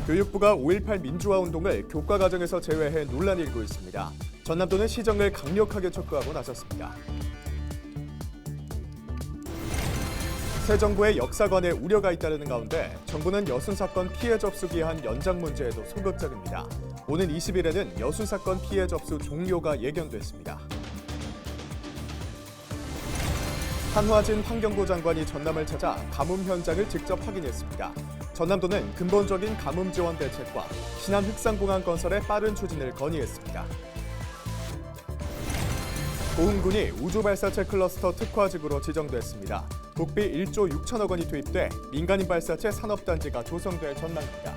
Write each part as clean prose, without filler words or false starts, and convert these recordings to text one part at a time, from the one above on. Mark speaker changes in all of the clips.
Speaker 1: 교육부가 5.18 민주화 운동을 교과 과정에서 제외해 논란이 일고 있습니다. 전남도는 시정을 강력하게 촉구하고 나섰습니다. 새 정부의 역사관에 우려가 잇따르는 가운데 정부는 여순사건 피해 접수 기한 연장 문제에도 소극적입니다. 오는 20일에는 여순사건 피해 접수 종료가 예견됐습니다. 한화진 환경부 장관이 전남을 찾아 가뭄 현장을 직접 확인했습니다. 전남도는 근본적인 가뭄 지원 대책과 신안 흑산공항 건설의 빠른 추진을 건의했습니다. 보훈군이 우주발사체 클러스터 특화지구로 지정됐습니다. 국비 1조 6천억 원이 투입돼 민간인 발사체 산업단지가 조성될 전망입니다.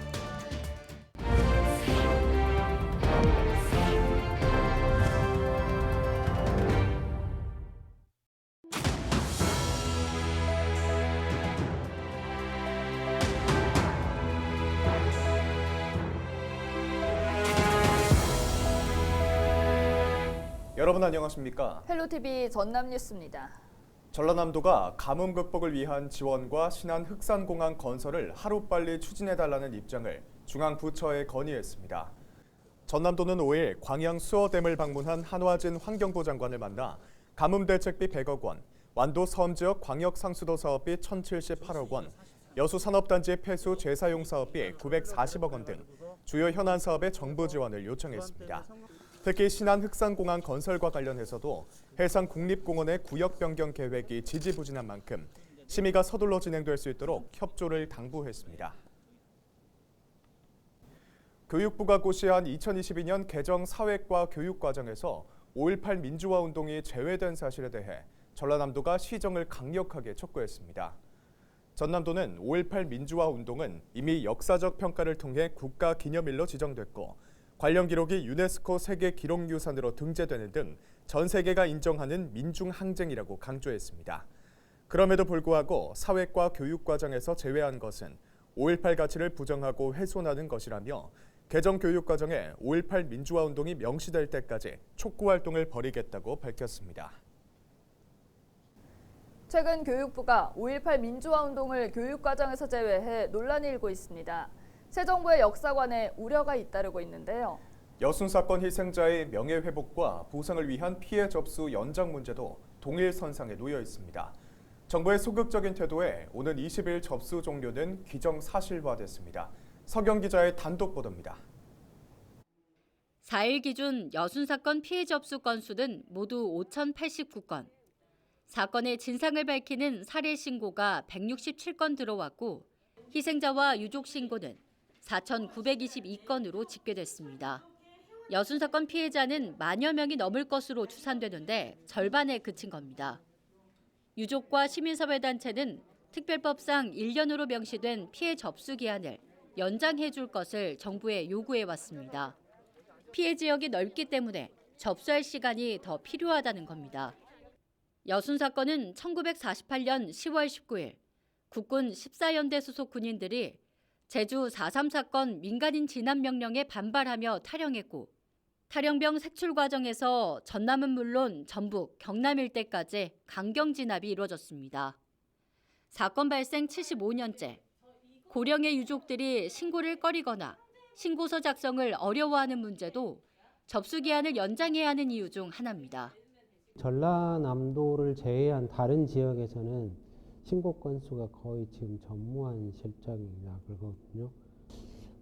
Speaker 1: 여러분 안녕하십니까?
Speaker 2: 헬로티비 전남 뉴스입니다.
Speaker 1: 전라남도가 가뭄 극복을 위한 지원과 신안 흑산공항 건설을 하루빨리 추진해달라는 입장을 중앙부처에 건의했습니다. 전남도는 5일 광양 수어댐을 방문한 한화진 환경부 장관을 만나 가뭄 대책비 100억 원, 완도 섬지역 광역상수도 사업비 1,078억 원, 여수 산업단지 폐수 재사용 사업비 940억 원 등 주요 현안 사업의 정부 지원을 요청했습니다. 특히 신안 흑산공항 건설과 관련해서도 해상 국립공원의 구역 변경 계획이 지지부진한 만큼 심의가 서둘러 진행될 수 있도록 협조를 당부했습니다. 교육부가 고시한 2022년 개정 사회과 교육과정에서 5.18 민주화 운동이 제외된 사실에 대해 전라남도가 시정을 강력하게 촉구했습니다. 전남도는 5.18 민주화 운동은 이미 역사적 평가를 통해 국가기념일로 지정됐고 관련 기록이 유네스코 세계 기록유산으로 등재되는 등 전 세계가 인정하는 민중 항쟁이라고 강조했습니다. 그럼에도 불구하고 사회과 교육 과정에서 제외한 것은 5.18 가치를 부정하고 훼손하는 것이라며 개정 교육 과정에 5.18 민주화 운동이 명시될 때까지 촉구 활동을 벌이겠다고 밝혔습니다.
Speaker 2: 최근 교육부가 5.18 민주화 운동을 교육 과정에서 제외해 논란이 일고 있습니다. 새 정부의 역사관에 우려가 잇따르고 있는데요.
Speaker 1: 여순사건 희생자의 명예회복과 보상을 위한 피해 접수 연장 문제도 동일 선상에 놓여 있습니다. 정부의 소극적인 태도에 오는 20일 접수 종료는 기정사실화됐습니다. 서경 기자의 단독 보도입니다.
Speaker 3: 4일 기준 여순사건 피해 접수 건수는 모두 5,089건. 사건의 진상을 밝히는 사례 신고가 167건 들어왔고 희생자와 유족 신고는 4,922건으로 집계됐습니다. 여순사건 피해자는 만여 명이 넘을 것으로 추산되는데 절반에 그친 겁니다. 유족과 시민사회단체는 특별법상 1년으로 명시된 피해 접수 기한을 연장해 줄 것을 정부에 요구해 왔습니다. 피해 지역이 넓기 때문에 접수할 시간이 더 필요하다는 겁니다. 여순사건은 1948년 10월 19일 국군 14연대 소속 군인들이 제주 4.3 사건 민간인 진압 명령에 반발하며 탈영했고 탈영병 색출 과정에서 전남은 물론 전북, 경남 일대까지 강경 진압이 이루어졌습니다. 사건 발생 75년째 고령의 유족들이 신고를 꺼리거나 신고서 작성을 어려워하는 문제도 접수 기한을 연장해야 하는 이유 중 하나입니다.
Speaker 4: 전라남도를 제외한 다른 지역에서는 신고 건수가 거의 지금 전무한 실정이라 그러거든요.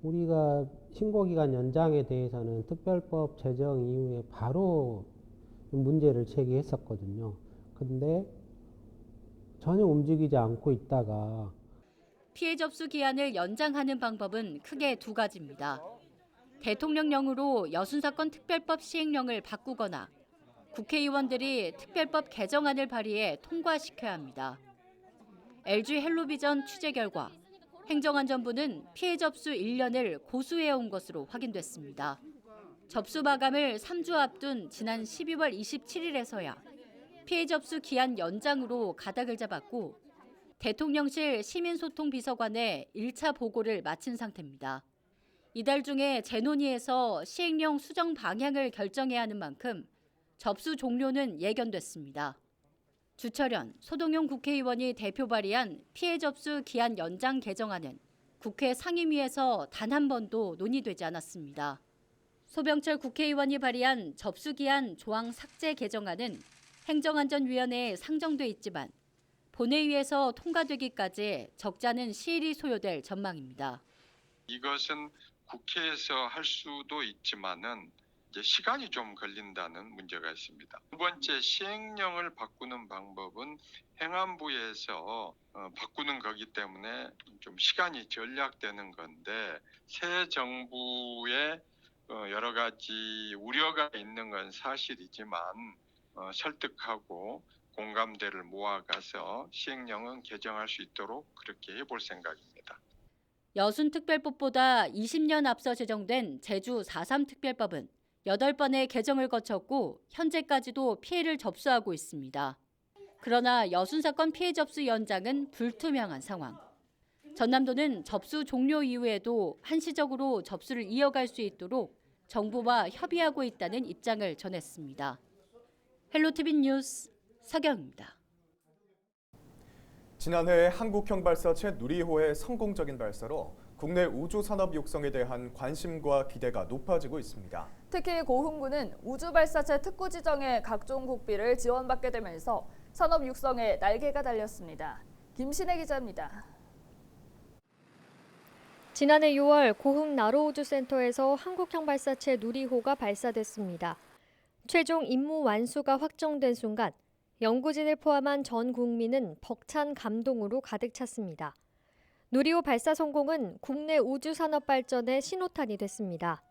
Speaker 4: 우리가 신고기간 연장에 대해서는 특별법 제정 이후에 바로 문제를 제기했었거든요. 근데 전혀 움직이지 않고 있다가
Speaker 3: 피해 접수 기한을 연장하는 방법은 크게 두 가지입니다. 대통령령으로 여순사건 특별법 시행령을 바꾸거나 국회의원들이 특별법 개정안을 발의해 통과시켜야 합니다. LG 헬로비전 취재 결과 행정안전부는 피해 접수 1년을 고수해온 것으로 확인됐습니다. 접수 마감을 3주 앞둔 지난 12월 27일에서야 피해 접수 기한 연장으로 가닥을 잡았고 대통령실 시민소통비서관에 1차 보고를 마친 상태입니다. 이달 중에 재논의에서 시행령 수정 방향을 결정해야 하는 만큼 접수 종료는 예견됐습니다. 주철현, 소동용 국회의원이 대표 발의한 피해 접수 기한 연장 개정안은 국회 상임위에서 단 한 번도 논의되지 않았습니다. 소병철 국회의원이 발의한 접수기한 조항 삭제 개정안은 행정안전위원회에 상정돼 있지만 본회의에서 통과되기까지 적잖은 시일이 소요될 전망입니다.
Speaker 5: 이것은 국회에서 할 수도 있지만은 이제 시간이 좀 걸린다는 문제가 있습니다. 두 번째, 시행령을 바꾸는 방법은 행안부에서 바꾸는 거기 때문에 좀 시간이 절약되는 건데 새 정부의 여러 가지 우려가 있는 건 사실이지만 설득하고 공감대를 모아가서 시행령은 개정할 수 있도록 그렇게 해볼 생각입니다.
Speaker 3: 여순특별법보다 20년 앞서 제정된 제주 4.3 특별법은 8번의 개정을 거쳤고 현재까지도 피해를 접수하고 있습니다. 그러나 여순사건 피해 접수 연장은 불투명한 상황. 전남도는 접수 종료 이후에도 한시적으로 접수를 이어갈 수 있도록 정부와 협의하고 있다는 입장을 전했습니다. 헬로티비 뉴스 서경입니다.
Speaker 1: 지난해 한국형 발사체 누리호의 성공적인 발사로 국내 우주 산업 육성에 대한 관심과 기대가 높아지고 있습니다.
Speaker 2: 특히 고흥군은 우주 발사체 특구 지정에 각종 국비를 지원받게 되면서 산업 육성에 날개가 달렸습니다. 김신혜 기자입니다.
Speaker 6: 지난해 6월 고흥 나로우주센터에서 한국형 발사체 누리호가 발사됐습니다. 최종 임무 완수가 확정된 순간 연구진을 포함한 전 국민은 벅찬 감동으로 가득 찼습니다. 누리호 발사 성공은 국내 우주 산업 발전의 신호탄이 됐습니다.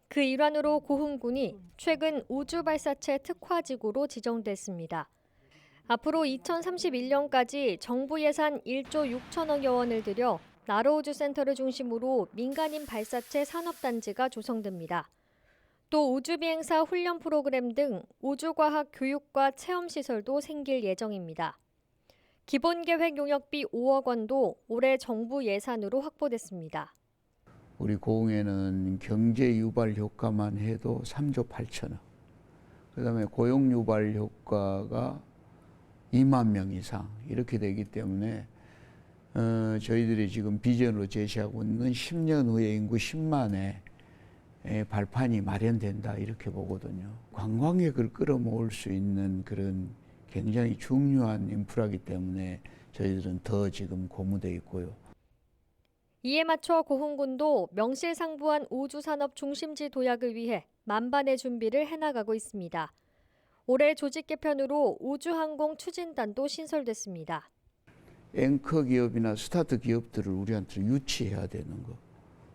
Speaker 6: 그 일환으로 고흥군이 최근 우주 발사체 특화지구로 지정됐습니다. 앞으로 2031년까지 정부 예산 1조 6천억여 원을 들여 나로우주 센터를 중심으로 민간인 발사체 산업단지가 조성됩니다. 또 우주비행사 훈련 프로그램 등 우주과학 교육과 체험시설도 생길 예정입니다. 기본계획 용역비 5억 원도 올해 정부 예산으로 확보됐습니다.
Speaker 7: 우리 고흥에는 경제 유발 효과만 해도 3조 8천억. 그다음에 고용 유발 효과가 2만 명 이상 이렇게 되기 때문에 저희들이 지금 비전으로 제시하고 있는 10년 후에 인구 10만의 발판이 마련된다 이렇게 보거든요. 관광객을 끌어모을 수 있는 그런 굉장히 중요한 인프라이기 때문에 저희들은 더 지금 고무돼 있고요.
Speaker 6: 이에 맞춰 고흥군도 명실상부한 우주산업 중심지 도약을 위해 만반의 준비를 해나가고 있습니다. 올해 조직 개편으로 우주항공 추진단도 신설됐습니다.
Speaker 7: 앵커 기업이나 스타트 기업들을 우리한테 유치해야 되는 거.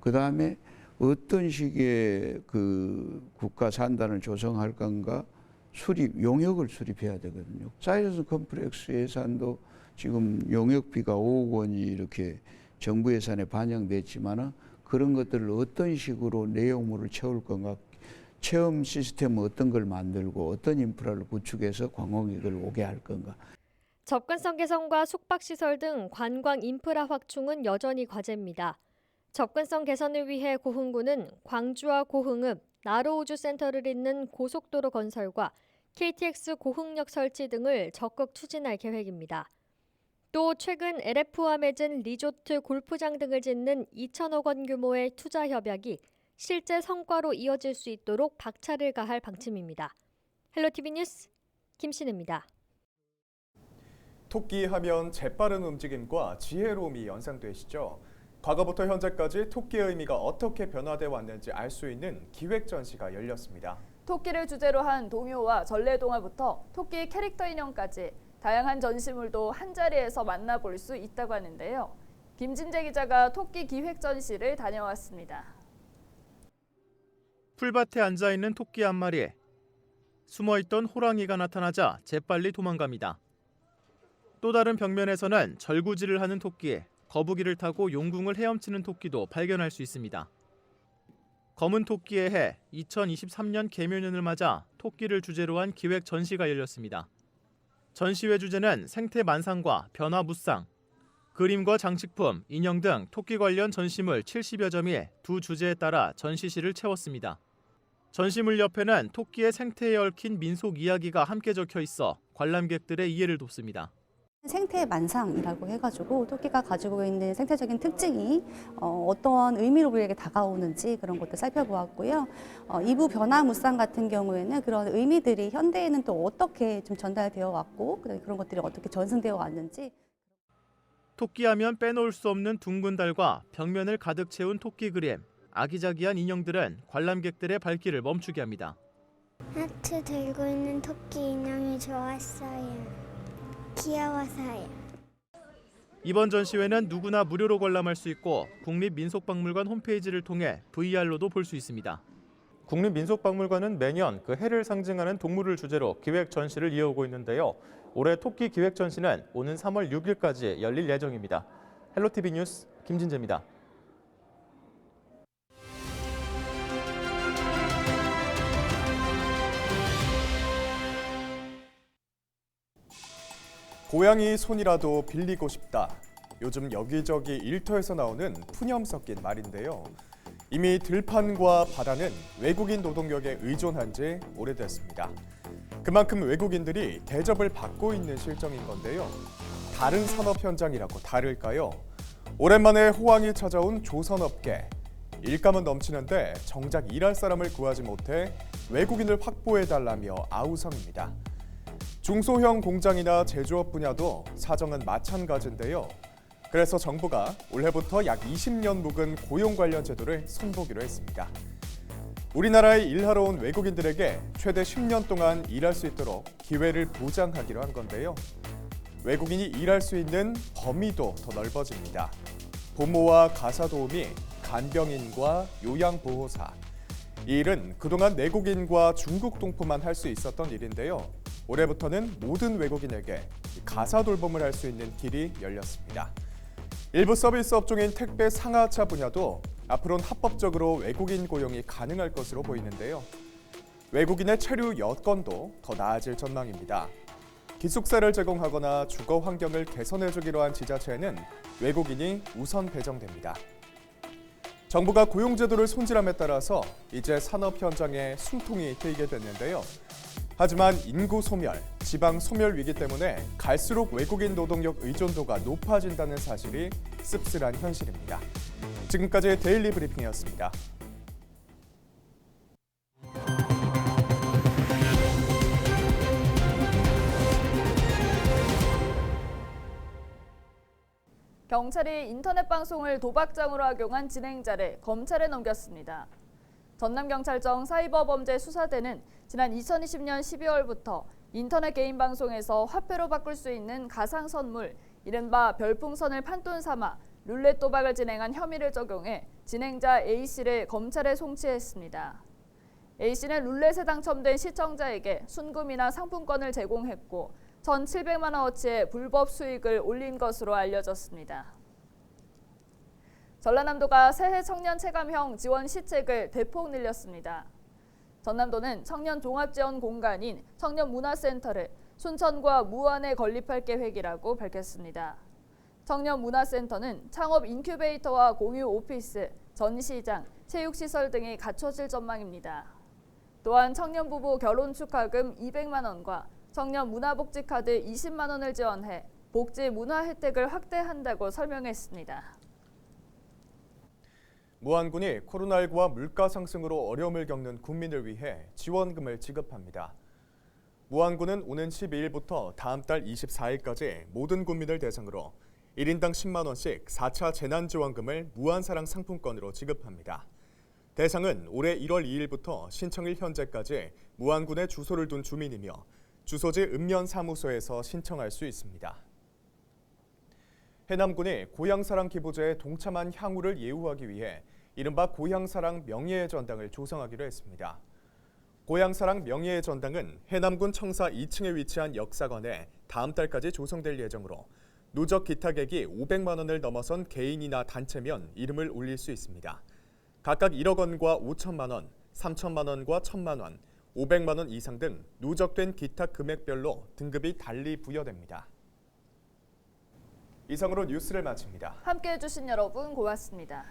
Speaker 7: 그다음에 어떤 식의 그 국가 산단을 조성할 건가 용역을 수립해야 되거든요. 사이언스 컴플렉스 예산도 지금 용역비가 5억 원이 이렇게 정부 예산에 반영됐지만은 그런 것들을 어떤 식으로 내용물을 채울 건가, 체험 시스템 어떤 걸 만들고 어떤 인프라를 구축해서 관광객을 오게 할 건가.
Speaker 6: 접근성 개선과 숙박시설 등 관광 인프라 확충은 여전히 과제입니다. 접근성 개선을 위해 고흥군은 광주와 고흥읍, 나로우주센터를 잇는 고속도로 건설과 KTX 고흥역 설치 등을 적극 추진할 계획입니다. 또 최근 LF와 맺은 리조트, 골프장 등을 짓는 2천억 원 규모의 투자 협약이 실제 성과로 이어질 수 있도록 박차를 가할 방침입니다. 헬로티비 뉴스 김신혜입니다.
Speaker 1: 토끼 하면 재빠른 움직임과 지혜로움이 연상되시죠? 과거부터 현재까지 토끼의 의미가 어떻게 변화돼 왔는지 알 수 있는 기획 전시가 열렸습니다.
Speaker 2: 토끼를 주제로 한 동요와 전래동화부터 토끼 캐릭터 인형까지 다양한 전시물도 한자리에서 만나볼 수 있다고 하는데요. 김진재 기자가 토끼 기획 전시를 다녀왔습니다.
Speaker 8: 풀밭에 앉아있는 토끼 한 마리에 숨어있던 호랑이가 나타나자 재빨리 도망갑니다. 또 다른 벽면에서는 절구질을 하는 토끼에 거북이를 타고 용궁을 헤엄치는 토끼도 발견할 수 있습니다. 검은 토끼의 해 2023년 개묘년을 맞아 토끼를 주제로 한 기획 전시가 열렸습니다. 전시회 주제는 생태 만상과 변화 무쌍, 그림과 장식품, 인형 등 토끼 관련 전시물 70여 점이 두 주제에 따라 전시실을 채웠습니다. 전시물 옆에는 토끼의 생태에 얽힌 민속 이야기가 함께 적혀 있어 관람객들의 이해를 돕습니다.
Speaker 9: 생태 만상이라고 해가지고 토끼가 가지고 있는 생태적인 특징이 어떤 의미로 우리에게 다가오는지 그런 것도 살펴보았고요. 이부 변화 무쌍 같은 경우에는 그런 의미들이 현대에는 또 어떻게 좀 전달되어 왔고 그런 것들이 어떻게 전승되어 왔는지.
Speaker 8: 토끼하면 빼놓을 수 없는 둥근 달과 벽면을 가득 채운 토끼 그림, 아기자기한 인형들은 관람객들의 발길을 멈추게 합니다.
Speaker 10: 하트 들고 있는 토끼 인형이 좋았어요. 귀여워서요.
Speaker 8: 이번 전시회는 누구나 무료로 관람할 수 있고 국립민속박물관 홈페이지를 통해 VR로도 볼 수 있습니다. 국립민속박물관은 매년 그 해를 상징하는 동물을 주제로 기획 전시를 이어오고 있는데요. 올해 토끼 기획 전시는 오는 3월 6일까지 열릴 예정입니다. 헬로티비 뉴스 김진재입니다.
Speaker 1: 고양이 손이라도 빌리고 싶다. 요즘 여기저기 일터에서 나오는 푸념 섞인 말인데요. 이미 들판과 바다는 외국인 노동력에 의존한 지 오래됐습니다. 그만큼 외국인들이 대접을 받고 있는 실정인 건데요. 다른 산업 현장이라고 다를까요? 오랜만에 호황이 찾아온 조선업계. 일감은 넘치는데 정작 일할 사람을 구하지 못해 외국인을 확보해달라며 아우성입니다. 중소형 공장이나 제조업 분야도 사정은 마찬가지인데요. 그래서 정부가 올해부터 약 20년 묵은 고용 관련 제도를 손보기로 했습니다. 우리나라에 일하러 온 외국인들에게 최대 10년 동안 일할 수 있도록 기회를 보장하기로 한 건데요. 외국인이 일할 수 있는 범위도 더 넓어집니다. 보모와 가사도우미, 간병인과 요양보호사. 이 일은 그동안 내국인과 중국 동포만 할 수 있었던 일인데요. 올해부터는 모든 외국인에게 가사 돌봄을 할 수 있는 길이 열렸습니다. 일부 서비스 업종인 택배 상하차 분야도 앞으로는 합법적으로 외국인 고용이 가능할 것으로 보이는데요. 외국인의 체류 여건도 더 나아질 전망입니다. 기숙사를 제공하거나 주거 환경을 개선해주기로 한 지자체에는 외국인이 우선 배정됩니다. 정부가 고용제도를 손질함에 따라서 이제 산업 현장에 숨통이 트이게 됐는데요. 하지만 인구 소멸, 지방 소멸 위기 때문에 갈수록 외국인 노동력 의존도가 높아진다는 사실이 씁쓸한 현실입니다. 지금까지 데일리 브리핑이었습니다.
Speaker 2: 경찰이 인터넷 방송을 도박장으로 악용한 진행자를 검찰에 넘겼습니다. 전남경찰청 사이버범죄수사대는 지난 2020년 12월부터 인터넷 개인 방송에서 화폐로 바꿀 수 있는 가상 선물, 이른바 별풍선을 판돈 삼아 룰렛 도박을 진행한 혐의를 적용해 진행자 A씨를 검찰에 송치했습니다. A씨는 룰렛에 당첨된 시청자에게 순금이나 상품권을 제공했고 1,700만 원어치의 불법 수익을 올린 것으로 알려졌습니다. 전라남도가 새해 청년 체감형 지원 시책을 대폭 늘렸습니다. 전남도는 청년 종합지원 공간인 청년문화센터를 순천과 무안에 건립할 계획이라고 밝혔습니다. 청년문화센터는 창업 인큐베이터와 공유 오피스, 전시장, 체육시설 등이 갖춰질 전망입니다. 또한 청년 부부 결혼 축하금 200만 원과 청년 문화복지카드 20만 원을 지원해 복지 문화 혜택을 확대한다고 설명했습니다.
Speaker 1: 무안군이 코로나19와 물가 상승으로 어려움을 겪는 국민을 위해 지원금을 지급합니다. 무안군은 오는 12일부터 다음 달 24일까지 모든 국민을 대상으로 1인당 10만 원씩 4차 재난지원금을 무안사랑 상품권으로 지급합니다. 대상은 올해 1월 2일부터 신청일 현재까지 무안군에 주소를 둔 주민이며 주소지 읍면사무소에서 신청할 수 있습니다. 해남군이 고향사랑 기부제에 동참한 향후를 예우하기 위해 이른바 고향사랑 명예의 전당을 조성하기로 했습니다. 고향사랑 명예의 전당은 해남군 청사 2층에 위치한 역사관에 다음 달까지 조성될 예정으로 누적 기탁액이 500만 원을 넘어선 개인이나 단체면 이름을 올릴 수 있습니다. 각각 1억 원과 5천만 원, 3천만 원과 1,000만 원, 500만 원 이상 등 누적된 기탁 금액별로 등급이 달리 부여됩니다. 이상으로 뉴스를 마칩니다.
Speaker 2: 함께해 주신 여러분 고맙습니다.